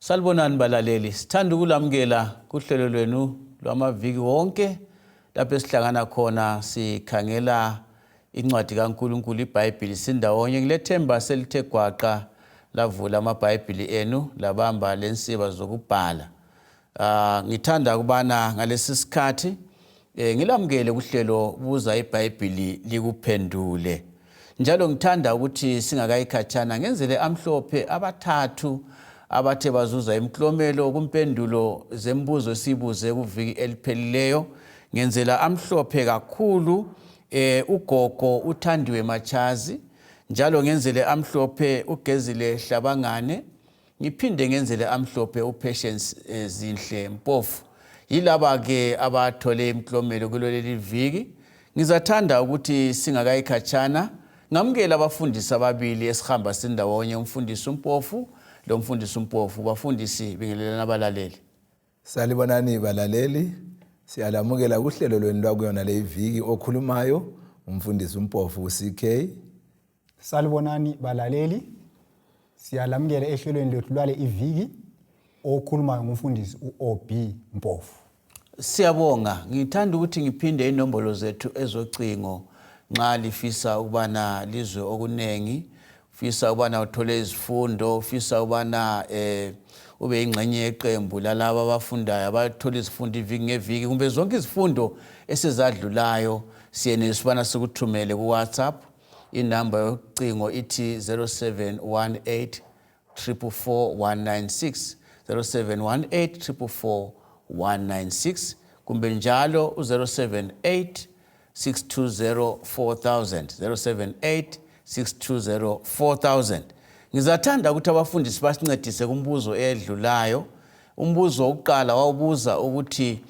Salibonani balaleli, sithanda ukulamukela kuhlelo lwenu lwamaviki wonke lapho esihlangana khona sikhangela incwadi kaNkulunkulu iBhayibhili sindawonye. Ngilethemba selithe gwaqa lavula amabhayibhili enu labamba lensiba zokubhala. Ngithanda ukubana ngalesi sikhathi ngilamukele kuhlelo Buza IBhayibhili likuphendule. Njalo ngithanda ukuthi singakayikhatshana ngenzele amhlophe abathathu abathe bazuza imklomelo kumpendulo zembuzo esibuze kuviki eliphelileyo. Ngenzela amhlophe kakhulu ugogo uThandiwe Machazi, njalo ngenzele amhlophe uGezile Hlabangane, ngiphinde ngenzele amhlophe uPatience Zinhle Mpofu. Yilaba ke abathole imklomelo kuleli viki. Ngizathanda ukuthi singakayikhatshana ngamukela abafundisi ababili esihamba sindawonye, umfundisi uMpofu lo mfundisi uMpofu. Bafundisi bingelelana abalaleli. Salibonani balaleli, siyalamukela kuhlelo lwenu lwakuyona le viki. Okhulumayo umfundisi uMpofu CK. Salibonani balaleli, siyalamukela ehlelweni lethu lwale iviki. Okhulumayo ngumfundisi uOB Mpofu. Siyabonga. Ngithanda ukuthi ngiphinde inombolo zethu ezocingo nxa lifisa ukubana lizwe okunengi, ufisa ukubana uthole izifundo, ufisa ukubana ube ingxenye yeqembu lalabo abafundayo abathola izifundo iviki ngeviki, kumbe zonke izifundo esizadlulayo, siyenelisa ukubana sikuthumele ku WhatsApp. Inamba yocingo ithi 0718 444 196, 0718 444 196, kumbe njalo u-078 620 4000, 078 620 4000. Ngizathanda ukuthi abafundisi basincedise kumbuzo edlulayo. Umbuzo wokuqala wawubuza ukuthi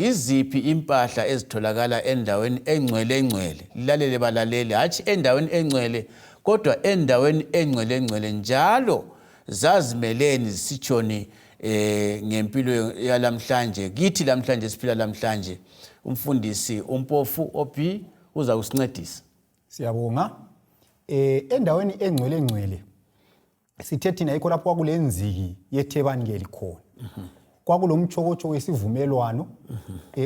iziphi impahla ezitholakala endaweni engcwele. Lilalele balaleli, hatshi endaweni engcwele kodwa endaweni engcwele njalo zazimeleni zisitshoni ngempilo yalamhlanje, kithi lamhlanje siphila lamhlanje. Umfundisi uMpofu OB uza kusincedisa. Siyabonga. Endaweni engcwele sithe thina yikho lapho kwakulenziki yethebangeli khona. Kwakulomtshokotsho wesivumelwano.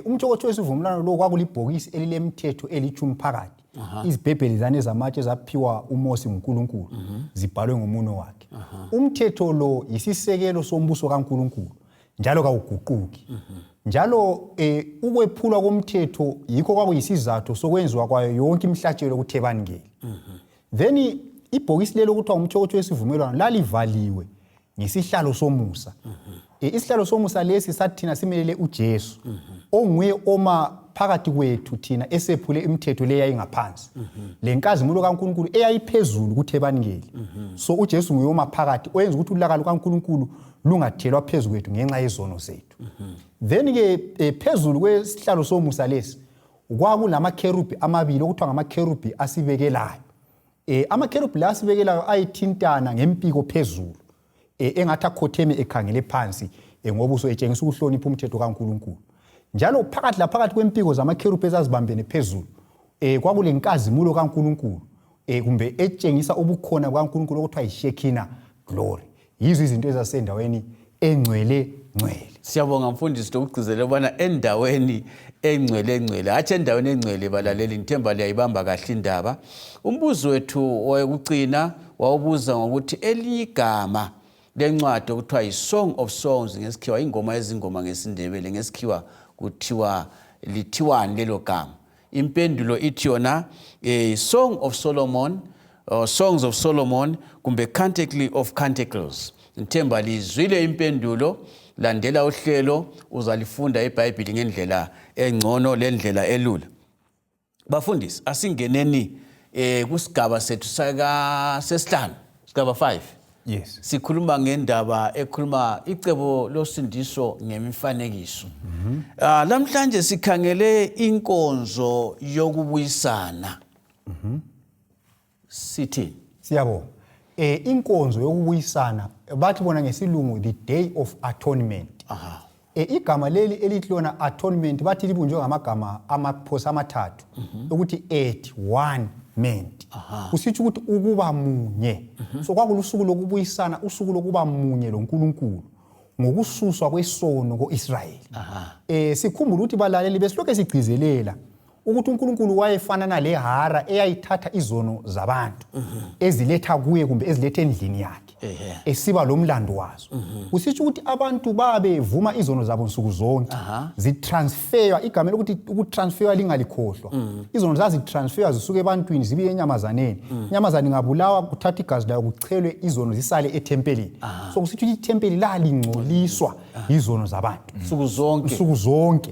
Umtshokotsho wesivumelwano lo kwakulibhokisi elilemthetho elithumi phakathi. Izibhebhelizane zamatshe zaphiwa uMose nguNkulunkulu, zibhalwe ngomuno wakhe. Umthetho lo yisisekelo sombuso kaNkulunkulu njalo kawuguquki. Njalo ukwephulwa komthetho yikho kwakuyisizathu sokwenziwa kwayo yonke imihlatshelo kuthebangeli. Then ibhokisi lelo kuthiwa umtshokotsho wesivumelwano lalivaliwe ngesihlalo somusa. Isihlalo somusa lesi sathina simelele uJesu, onguye oma phakathi kwethu thina esephule imithetho le yayingaphansi. Lenkazimulo kaNkulunkulu eyayiphezulu kuthebangeli. So uJesu nguye oma phakathi oyenza ukuthi ulaka lukaNkulunkulu lungathelwa phezulu kwethu ngenxa yezono zethu. Then ke phezulu kwesihlalo somusa lesi kwakulamakerubi amabili okuthiwa ngamakerubi asibekelayo. Amakerubi la asibekelayo ayithintana ngempiko phezulu, engathi akhotheme ekhangele phansi ngobuso etshengisa ukuhlonipha umthetho kaNkulunkulu. Njalo phakathi kwempiko zamakerubi ezazibambene phezulu kwakulenkazimulo kaNkulunkulu kumbe etshengisa ubukhona kaNkulunkulu okuthiwa yiShekinah glory. Yizo izinto ezasendaweni engcwele. Siyabonga mfundisi lokugcizelela ubana endaweni engcwele, hatshi endaweni engcwele balaleli. Ngithemba liyayibamba kahle indaba. Umbuzo wethu wayekucina wawubuza ngokuthi eligama lencwadi okuthiwa yiSong of Songs ngesikhiwa, ingoma ezingoma ngesindebele ngesikhiwa kuthiwa lithiwani lelo gama. Impendulo ithi yona Song of Solomon, Songs of Solomon kumbe Canticle of Canticles. Ngithemba lizwile impendulo. Landela uhlelo uzalifunda iBhayibhili ngendlela engcono lendlela elula. Bafundisi, asingeneni kusigaba sethu sesihlanu, sigaba 5. Yes. Sikhuluma ngendaba ekhuluma icebo losindiso ngemifanekiso. Lamhlanje sikhangele inkonzo yokubuyisana. Sithi siyabonga. Inkonzo yokubuyisana bathi bona ngesilungu the day of atonement. Igama leli elihlona atonement bathi libunjwe ngamagama amaphosa amathathu ukuthi 8, 1, meant kusitsho ukuthi ukuba munye so kwakulusuku lokubuyisana usuku lokuba munye loNkulunkulu ngokususwa kwesono koIsrayeli sikhumbula ukuthi balaleli besilokho sigcizelela ukuthi uNkulunkulu wayefana nalehara eyayithatha izono zabantu eziletha kuye kumbe ezilethe endlini yakhe esiba lomlando wazo kusitsho ukuthi abantu babevuma izono zabo nsuku zonke zitransferwa igama lokuthi ukutransferwa lingalikhohlwa izono zazitransferwa zisuke ebantwini zibiye enyamazaneni inyamazane ngabulawa kuthatha igazi layo kuchelwe izono zisale etempelini so kusitsho ukuthi itempeli lalingcoliswa izono zabantu nsuku zonke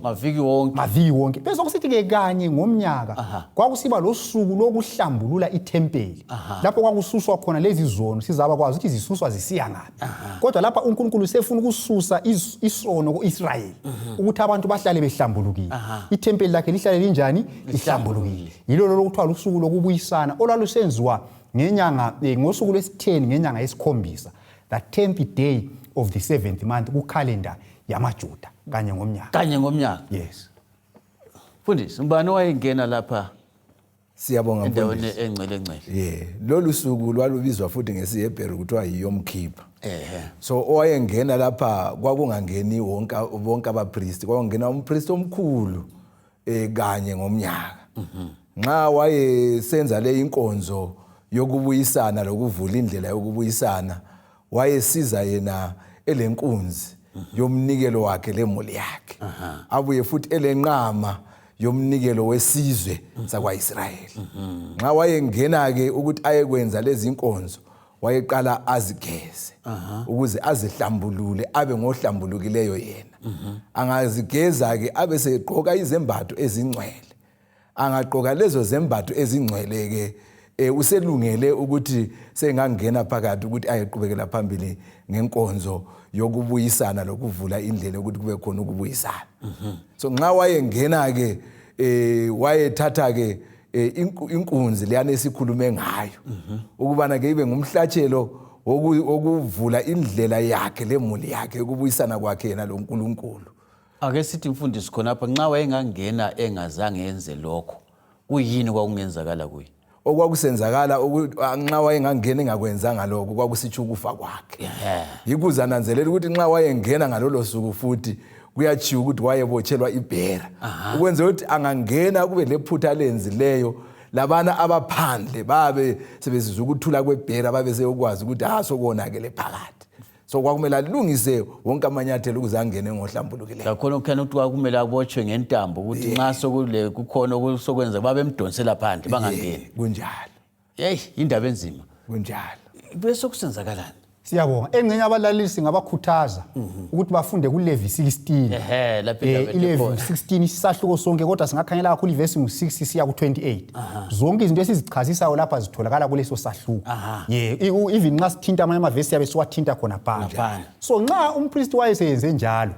maviki wonke bese kusithi ke kanye ngomnyaka kwakusiba losuku lokuhlambulula itempeli lapho kwakususwa khona lezi zono sizaba kwazi ukuthi zisuswa zisiya ngaphi kodwa lapha uNkulunkulu sefuna ukususa isono koIsrayeli ukuthi abantu bahlale behlambulukile itempeli lakhe lihlale linjani lihlambulukile yilo lokuthiwa usuku lokubuyisana olwalusenziwa ngenyanga ngosuku lwesi-10 ngenyanga yesikhombisa the 10th day of the 7th month ku calendar yamaJuda kanye ngomnyaka yes Mfundisi mbani wayengena lapha siyabonga endaweni engcele lolu suku lwalubizwa futhi ngesiHebheru kuthiwa yiyom kippur so owayengena lapha kwakungangeni wonke abapristi kwakungena umpristi omkhulu kanye ngomnyaka nxa wayesenza le inkonzo yokubuyisana lokuvula indlela yokubuyisana wayesiza yena elenkunzi yomnikelo wakhe lemuli yakhe abuye futhi elenqama yomnikelo wesizwe sakwaIsrayeli nxa wayengena ke ukuthi ayekwenza lezi inkonzo wayeqala azigeze ukuze azihlambulule abe ngohlambulukileyo yena angazigeza ke abe segqoka izembatho ezingcwele angaqoka lezo zembatho ezingcwele ke uselungele ukuthi sengangena phakathi ukuthi ayeqhubekela phambili ngenkonzo yokubuyisana lokuvula indlela ukuthi kube khona ukubuyisana so nxa wayengena ke wayethatha ke inkunzi leyana esikhulume ngayo ukubana ke ibe ngumhlatshelo okuvula indlela yakhe lemuli yakhe ukubuyisana kwakhe yena loNkulunkulu ake sithi mfundisi khonapha nxa wayengangena engazange yenze lokho kuyini kwakungenzakala kuye okwakusenzakala ukuthi nxa wayengangena engakwenzanga lokho kwakusitsho ukufa kwakhe yikuza nanzelela ukuthi nxa wayengena ngalolo suku futhi kuyachiya ukuthi wayebotshelwa ibhera ukwenza ukuthi angangena kube lephutha lenzileyo labana abaphandle babe sebezizwa ukuthula kwebhera babe seyokwazi ukuthi sokonakele phakathi so kwakumele alungise wonke amanyathelo ukuze angene ngohlambulukile lakhona kukhona ukuthi kwakumele abotshwe ngentambo ukuthi nxa sokule kukhona okusokwenza babe emdonsela phandle bangangeni kunjalo indaba enzima kunjalo bese kusenzakalani siyabonga engcenye abalalisi ngabakhuthaza ukuthi bafunde kuLevi 16 lapha iLevi 16 isahluko sonke kodwa singakhangela kakhulu ivesi ngo6 siya ku28 zonke izinto esizichazisayo lapha zitholakala kuleso sahluko even nxa sithinta amanye amavesi yabe siwathinta khona phansi so nxa umpriest wayeseyenze njalo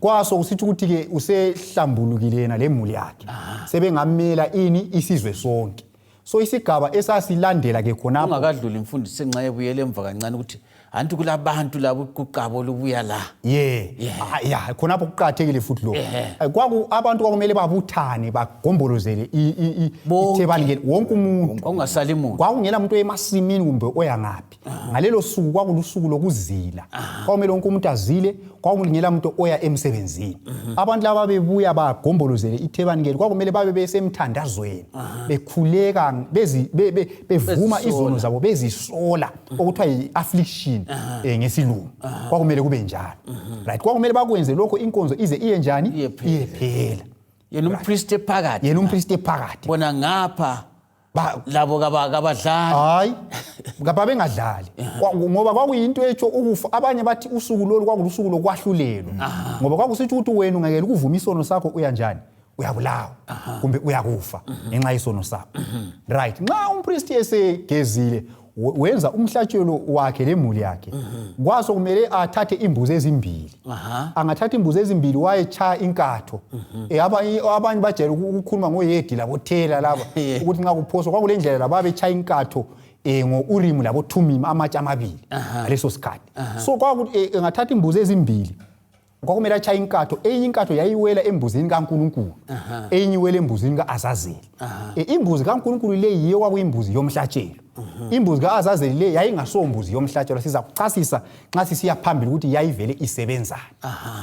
kwaso kusithi ukuthi ke usehlambulukile yena lemuli yakhe sebengamela isizwe sonke so isigaba esasilandela ke khona ungakadluli mfundisi nxa ebuyele emva kancane ukuthi anti kulabantu labo kuqabo lubuya la khona apho kuqhathekile futhi lo abantu kwakumele babuthane bagombolozele ithebani wonke umuntu ongasali umuntu kwakungela umuntu emasimini kumbe oya ngaphi ngalelo suku kwakulusuku lokuzila kwakumele wonke umuntu azile kwakungela umuntu oya emsebenzini abantu laba bebuya bagombolozele ithebani kwakumele babe besemthandazweni bekhuleka bevuma izono zabo bezisola okuthiwa yi-affliction ngesilungu kwakumele kube njalo right kwakumele bakwenze lokho inkonzo ize iye njani iyephela yena umpriest ephakathi bona ngapha labo kabadlali hayi ngabe bengadlali ngoba kwakuyinto etsho ukufa abanye bathi usuku lolu kwakulusuku lokwahlulelwa ngoba kwakusithi ukuthi wena ungekela ukuvuma isono sakho uya njani uyabulawa kumbe uyakufa ngenxa isono sakho right nxa umpriest esegezile wenza umhlatshelo wakhe lemuli yakhe kwaso kumele athathe imbuzi ezimbili angathatha imbuzi ezimbili wayechaya inkatho abanye bajayele ukukhuluma ngoyedi labothela laba ukuthi nxa kuphoswa kwakulendlela laba bechaya inkatho ngo-Urimu labo-Thumimu amatshe amabili ngaleso sikhathi so kwakuthi engathatha imbuzi ezimbili kwakumele achaye inkatho, enye inkatho yayiwela embuzini kaNkulunkulu, enye iwela embuzini kaAzazeli. Imbuzi kaNkulunkulu le yiyo kwakuyimbuzi yomhlatshelo. Imbuzi kaAzazeli le yayingasombuzi yomhlatshelo, siza kuchasisa nxa sisiya phambili ukuthi yayivele isebenzani.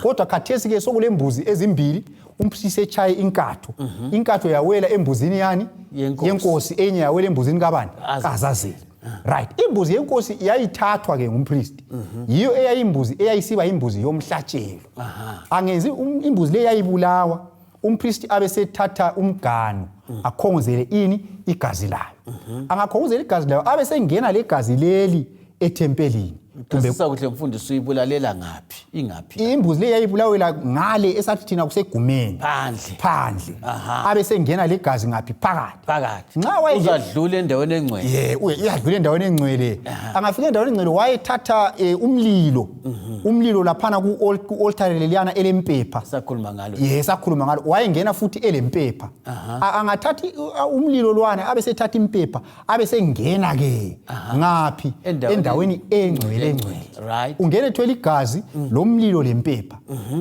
Kodwa khathesi ke sokule mbuzi ezimbili, umphristi echaye inkatho. Inkatho yawela embuzini yani yenkosi, enye yawela embuzini kabani? kaAzazeli. Right. Imbuzi yenkosi yayithathwa ke ngumpriest. Yiyo eyayimbuzi eyayisiba imbuzi yomhlatshelo. Angenzi imbuzi le yayibulawa, umpriest abesethatha umganu akhongozele ini igazi layo. Angakhongozela igazi layo abesengena legazi leli ethempelini. Kumbe kuhle mfundisi uyibulalela ngaphi? Ingaphi? Imbuzi le yayibulawela ngale esathi thina kusegumeni. Phandle. Abesengena legazi ngaphi? Phakathi. Nxa uzadlula endaweni engcwele. Uyadlula endaweni engcwele. Angafika endaweni engcwele wayethatha umlilo. Umlilo laphana ku-altar leliyana elempepha. Sakhuluma ngalo. Sakhuluma ngalo. Wayengena futhi elempepha. Angathathi umlilo lwana abesethatha impepha, abesengena ke ngaphi? Endaweni engcwele. Right. Ungene ethwele igazi lomlilo lempepha.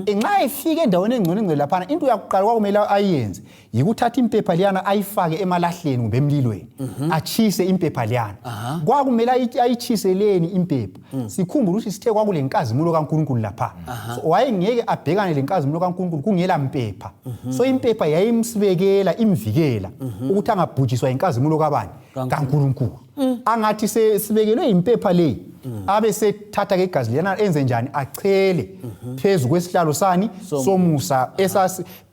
Nxa efika endaweni engcwele laphana, into yakuqala kwakumele ayenze yikuthatha impepha liyana ayifake emalahleni kumbe emlilweni, achise impepha liyana. Kwakumele ayichiseleni impepha. Sikhumbula ukuthi sithe kwakulenkazimulo kaNkulunkulu lapha. So wayengeke abhekane lenkazimulo kaNkulunkulu kungela impepha. So impepha yayimsibekela, imvikela ukuthi angabhujiswa inkazimulo kabani? kaNkulunkulu. Angathi sibekelwe impepha le, abesethatha ke igazi liyana enze njani? Achele phezu kwesihlalo sani somusa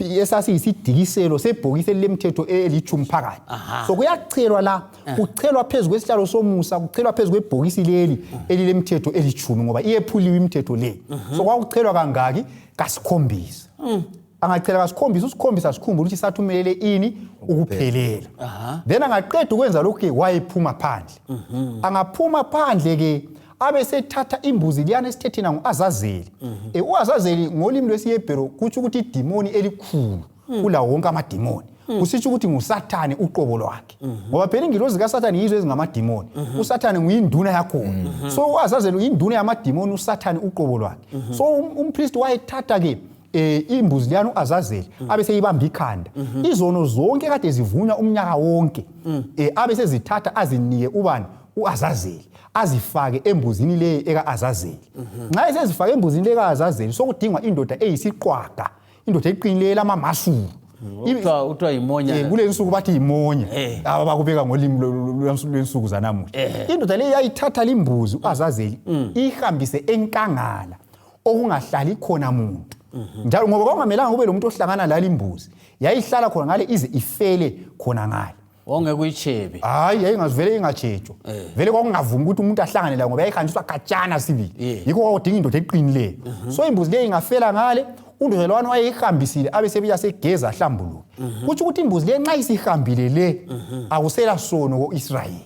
esasiyisidikiselo sebhokisi lemthetho elithumi phakathi. So kuyachelwa la, kuchelwa phezu kwesihlalo somusa, kuchelwa phezu kwebhokisi leli elilemthetho elithumi ngoba iyephuliwe imithetho le. So kwakuchelwa kangaki? Kasikhombisa. Angachela kasikhombisa, usikhombisa sikhumbula ukuthi sathumelele ini? Ukuphelela. Then angaqeda ukwenza lokho ke wayephuma phandle. Angaphuma phandle ke abesethatha imbuzi liyana esithethina nguAzazeli. UAzazeli ngolimi lwesiHebheru kuthi ukuthi idimoni elikhulu kula wonke amadimoni. Kusitsho ukuthi nguSathane uqobo lwakhe. Ngoba phela ingilozi kaSathane yizo ezingamadimoni. USathane nguyinduna yakhona. So uAzazeli uyinduna yamadimoni, uSathane uqobo lwakhe. So umpriest wayethatha ke imbuzi liyana uAzazeli abeseyibamba ikhanda. Izono zonke kade zivunywa umnyaka wonke. Abesezithatha azinike ubani? uAzazeli. Azifake embuzini le ekaAzazeli. Nxa esezifake embuzini le kaAzazeli sokudingwa indoda eyisiqwaga, indoda eqinileyo lamamasulu. Uthiwa imonya. Kule nsuku bathi imonya. Abakubeka ngolimi lwensuku zanamuhla. Indoda le yayithatha limbuzi uAzazeli ihambise enkangala okungahlali khona umuntu. Njalo ngoba kwakungamelanga kube lo muntu ohlangana la limbuzi, yayihlala khona ngale ize ifele khona ngale. Wonke kuyichebe. Hayi yayingazivele ingatshetshwa. Vele kwakungavumi ukuthi umuntu ahlangane la ngoba yayihanjiswa khatshana sibili. Yikho kwakudinga indoda eqinileyo. So imbuzi le ingafela ngale, undodlelwane wayehambisile abesebiya segeza ahlambuluke. Kuthi ukuthi imbuzi le nxa isihambile le akusela sono koIsrayeli.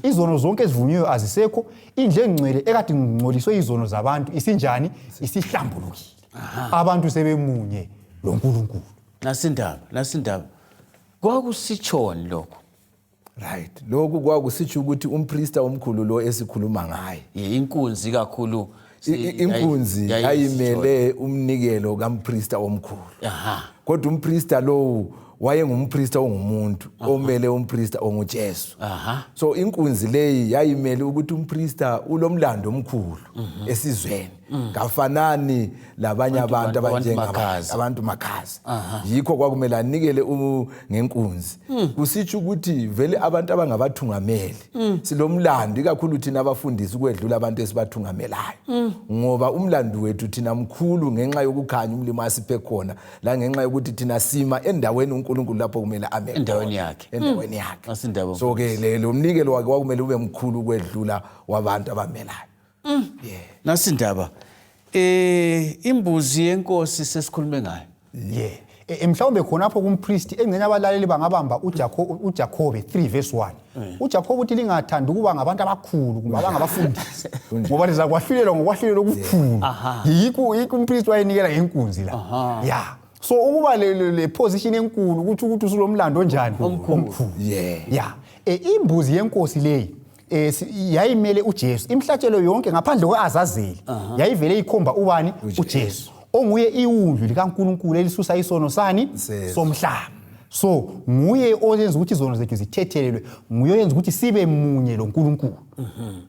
Izono zonke ezivunywe azisekho, indle engcwele ekade ngcoliswe izono zabantu isinjani? Isihlambulukile. Abantu sebemunye loNkulunkulu. Nasindaba. Kwakusitshoni lokho. Right. Lokhu kwakusitsho ukuthi umpriester omkhulu lo esikhuluma ngaye. Inkunzi kakhulu. Inkunzi yayimele umnikelo kampriester omkhulu. Kodwa umpriester lo wayengumpriester ongumuntu omele umpriester onguJesu. So inkunzi leyi yayimele ukuthi umpriester ulomlando omkhulu esizweni. Kafanani labanye abantu abantu makhazi. Yikho kwakumele anikele ngenkunzi. Kusitsho ukuthi vele abantu abangabathungameli silomlando ikakhulu thina abafundisi ukwedlula abantu esibathungamelayo. Ngoba umlando wethu thina mkhulu ngenxa yokukhanya umlimo asiphe khona la ngenxa yokuthi thina sima endaweni uNkulunkulu lapho kumele ame endaweni yakhe. So ke lo mnikelo wakhe kwakumele ube mkhulu ukwedlula wabantu abamelayo. Nasindaba. Imbuzi yenkosi sesikhulume ngayo. Mhlawumbe khonapho kumpriest engcenye abalaleli bangabamba uJakobe 3:1. uJakobe uthi lingathanda ukuba ngabantu abakhulu kumbe abangabafundisi ngoba liza kwahlulelwa ngokwahlulelwa okukhulu. Yikho umpriest wayenikela inkunzi la. So ukuba le position enkulu ukuthi usulomlando onjani omkhulu. Imbuzi yenkosi leyi yayimele uJesu. Imhlatshelo yonke ngaphandle kweAzazeli yayivele ikhomba ubani? uJesu. onguye iwundlu likaNkulunkulu elisusa isono sani somhlaba. So nguye oyenza ukuthi izono zethu zithethelelwe, nguye oyenza ukuthi sibe munye loNkulunkulu.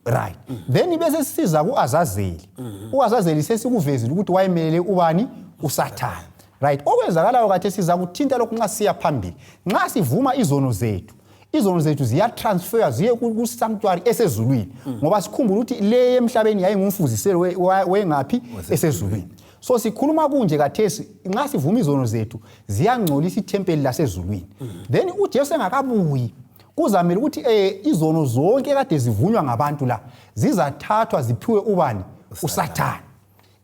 Right. Then bese sisiza kuAzazeli. UAzazeli sesikuvezile ukuthi wayemelele ubani? uSathane. Right. Okwenzakalayo kade siza kuthinta lokhu nxa siya phambili. Nxa sivuma izono zethu ziya transfer ziye ku sanctuary esezulwini, ngoba sikhumbula ukuthi le emhlabeni yayingumfuziselo wengaphi? Esezulwini. So sikhuluma kunje kathesi nxa sivuma izono zethu ziyangcolisa ithempeli lasezulwini. Then uJesu engakabuyi kuzamela ukuthi izono zonke kade zivunywa ngabantu la zizathathwa ziphiwe ubani? uSathane.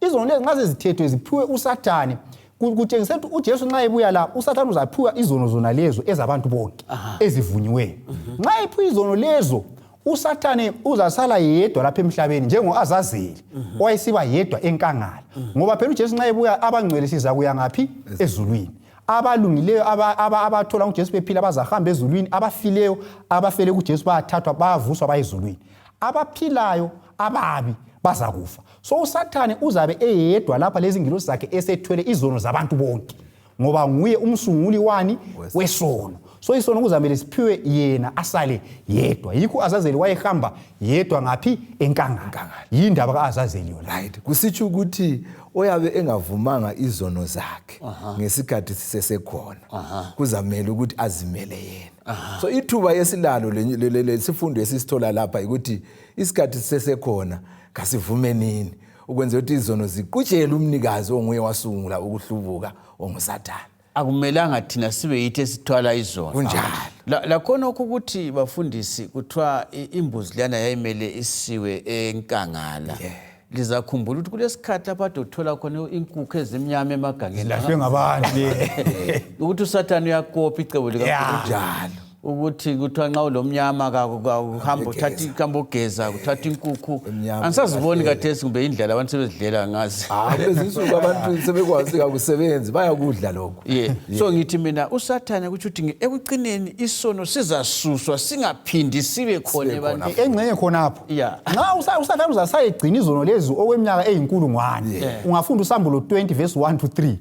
Izono lezi nxa zithethwe ziphiwe uSathane, kutshengisa ukuthi uJesu nxa ebuya la uSathane uzaphiwa izono zona lezo ezabantu bonke ezivunyiweyo. Nxa ephiwa izono lezo uSathane uzasala yedwa lapha emhlabeni njengoAzazeli owayesiba yedwa enkangala, ngoba phela uJesu nxa ebuya abangcwele siza kuya ngaphi? Ezulwini. Abalungileyo abathola uJesu bephila bazahamba ezulwini, abafileyo abafele kuJesu bayathathwa bayavuswa bayezulwini, abaphilayo ababi bazakufa. So uSathane uzabe eyedwa lapha lezi ngilosi zakhe esethwele izono zabantu bonke, ngoba nguye umsunguli wani? Wesono. So isono kuzamele siphiwe yena asale yedwa. Yikho Azazeli wayehamba yedwa ngaphi? Enkangala. Yindaba kaAzazeli yona. Right. Kusitsho ukuthi oyabe engavumanga izono zakhe ngesikhathi sisesekhona kuzamela ukuthi azimele yena. So ithuba yesilalo lesifundo esisithola lapha ukuthi isikhathi sisesekhona kasivume nini ukwenza ukuthi izono ziqutshele umnikazi onguye wasungula ukuhlubuka onguSathane. Akumelanga thina sibe yithi esithwala izono. Kunjalo. Lakhona ukuthi bafundisi kuthiwa imbuzi liyana yayimele isiwe enkangala. Lizakhumbula ukuthi kulesikhathi lapho uthola khona inkukhu ezimnyama emagangeni. Lahlwe ngabantu. Ukuthi uSathane uyakopa icebo likaNkulunkulu. Ukuthi kuthiwa nxa ulomnyama ukuhamba uthatha ikambogeza uthatha inkukhu. Angisaziboni kathesi kumbe indlela abantu sebezidlela ngazi. Lezinsuku abantu sebekwazi kakusebenzi bayakudla lokho. So ngithi mina uSathane ukuthi ekucineni isono sizasuswa singaphindi sibe khona ebantwini. Engcenye khonapho. Nxa uSathane uzasayigcina izono lezi okweminyaka eyinkulungwane. Ungafunda uSambulo 20 verse 1 to 3.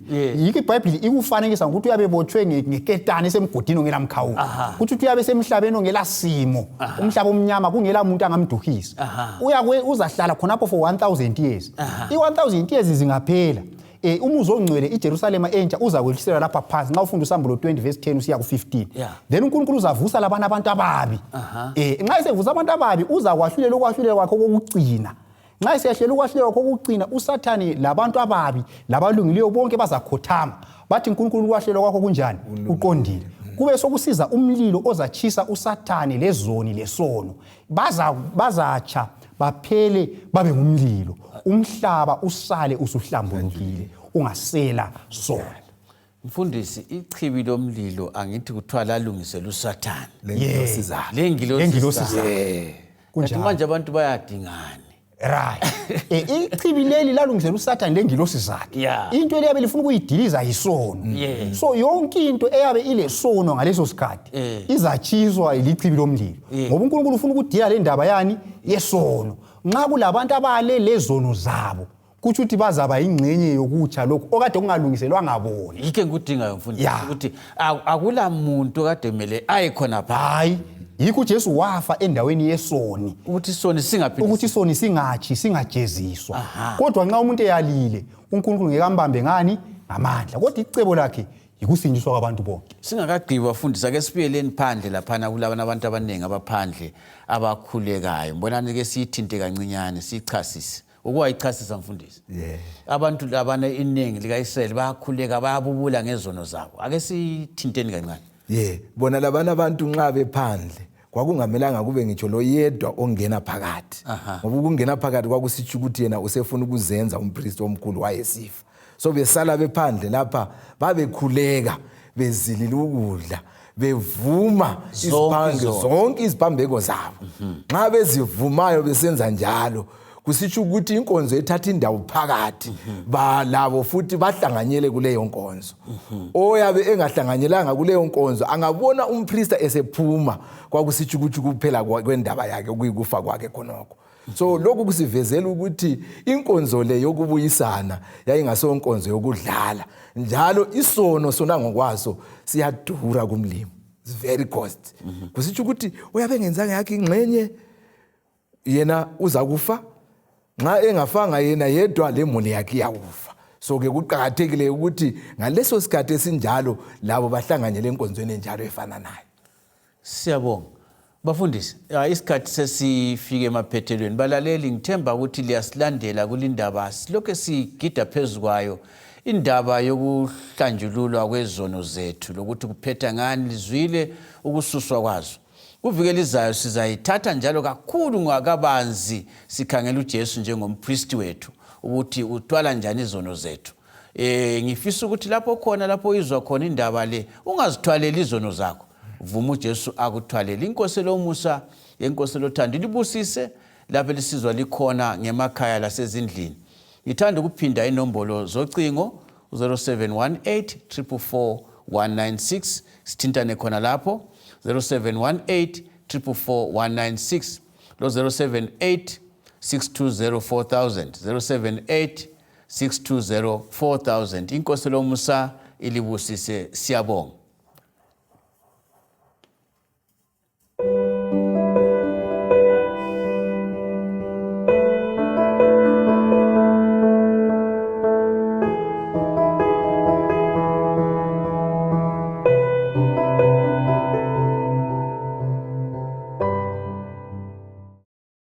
Yikho iBhayibheli ikufanekisa ukuthi uyabebotshwe ngeketani esemgodini ongelamkhawulo. Ukuthi uyabe semhlabeni ongela simo, umhlaba omnyama kungela umuntu angamduhisa. Uzahlala khonapho for 1000 years. I1000 years zingaphela. Umuzi ongcwele iJerusalema entsha uzakwehliselwa lapha phansi nxa ufunda uSambulo 20 verse 10 usiya ku15. Then uNkulunkulu uzavusa abantu ababi. Nxa esevusa abantu ababi uzakwahlulela ukwahlulela kwakhe kokugcina. Nxa esiyahlela ukwahlulela kwakhe kokugcina uSathane labantu ababi labalungileyo bonke bazakhothama. Bathi uNkulunkulu ukwahlulela kwakhe kunjani? Uqondile. Kube sokusiza umlilo ozachisa uSathane lezoni lesono. Bazatsha baphele babe ngumlilo. Umhlaba usale usuhlambulukile ungasela sona. Mfundisi, ichibi lomlilo angithi kuthiwa lalungisela uSathane. Lengilosi. Kunjani manje abantu bayadingana. Right. Ichibi leli lalungisela uSathane lengilosi zakhe. Into eliyabe lifuna ukuyidiliza yisono. So yonke into eyabe ilesono ngaleso sikhathi izachiswa ilichibi lomlilo. Ngoba uNkulunkulu ufuna ukudila le ndaba yani yesono. Nxa kulabantu abale lezono zabo kuthi uthi bazaba ingcenye yokutsha lokho okade kungalungiselwa ngabona. Yike ngikudingayo mfundisi ukuthi akula muntu kade kumele aye khona hayi. Yikho uJesu wafa endaweni yesoni ukuthi isoni singajeziswa. Kodwa nxa umuntu eyalile uNkulunkulu ngekambambe ngani ngamandla, kodwa icebo lakhe yikusindiswa kwabantu bonke. Singakagqiba bafundisa ke sibuyeleni phandle laphana kulabana abantu abaningi abaphandle abakhulekayo. Mbonani ke siyithinte kancinyane sichasise. Ukuwayichasisa mfundisi. Abantu labana iningi likaIsrael bayakhuleka bayabubula ngezono zabo. Ake sithinteni kancane. Bona labana abantu nxa bephandle kwakungamelanga kube ngitsho lo yedwa ongena phakathi. Ngoba ukungena phakathi kwakusitsho ukuthi yena usefuna ukuzenza umpriest omkhulu wayesifa. So besala bephandle lapha babekhuleka bezilila ukudla bevuma zonke iziphambeko zabo. Nxa bezivumayo besenza njalo kusitsho ukuthi inkonzo ethatha indawo phakathi balabo futhi bahlanganyele kuleyo nkonzo. Oyabe engahlanganyelanga kuleyo nkonzo angabona umpriest esephuma kwakusitsho ukuthi kuphela kwendaba yakhe kuyikufa kwakhe khonokho. So lokhu kusivezela ukuthi inkonzo le yokubuyisana yayingasonkonzo yokudlala njalo isono sona ngokwaso siyadura kumlimi. It's very cost. Kusitsho ukuthi uyabengenzanga yakhe ingxenye yena uza kufa nxa engafanga yena yedwa lemuli yakhe iyakufa. So ke kuqhakathekile ukuthi ngaleso sikhathi esinjalo labo bahlanganyele enkonzweni enjalo efana nayo. Siyabonga. Bafundisi, isikhathi sesifike emaphethelweni. Balaleli ngithemba ukuthi liyasilandela kulindaba silokho sigida phezukwayo indaba yokuhlanjululwa kwezono zethu lokuthi kuphetha ngani lizwile ukususwa kwazo. Kuvikela izayo sizayithatha njalo kakhulu ngakabanzi sikhangela uJesu njengompristi wethu ukuthi uthwala njani izono zethu. Ngifisa ukuthi lapho khona lapho izwa khona indaba le ungazithwaleli izono zakho. Vuma uJesu akuthwalele. Inkosi lomusa, yenkosi lothando libusise lapho lisizwa likhona ngemakhaya lasezindlini. Ngithanda ukuphinda inombolo zocingo 0718 444 196 sithintane khona lapho 0718 444 196 lo 078 620 4000 078 620 4000. Inkosi lomusa ilibusise. Siyabonga.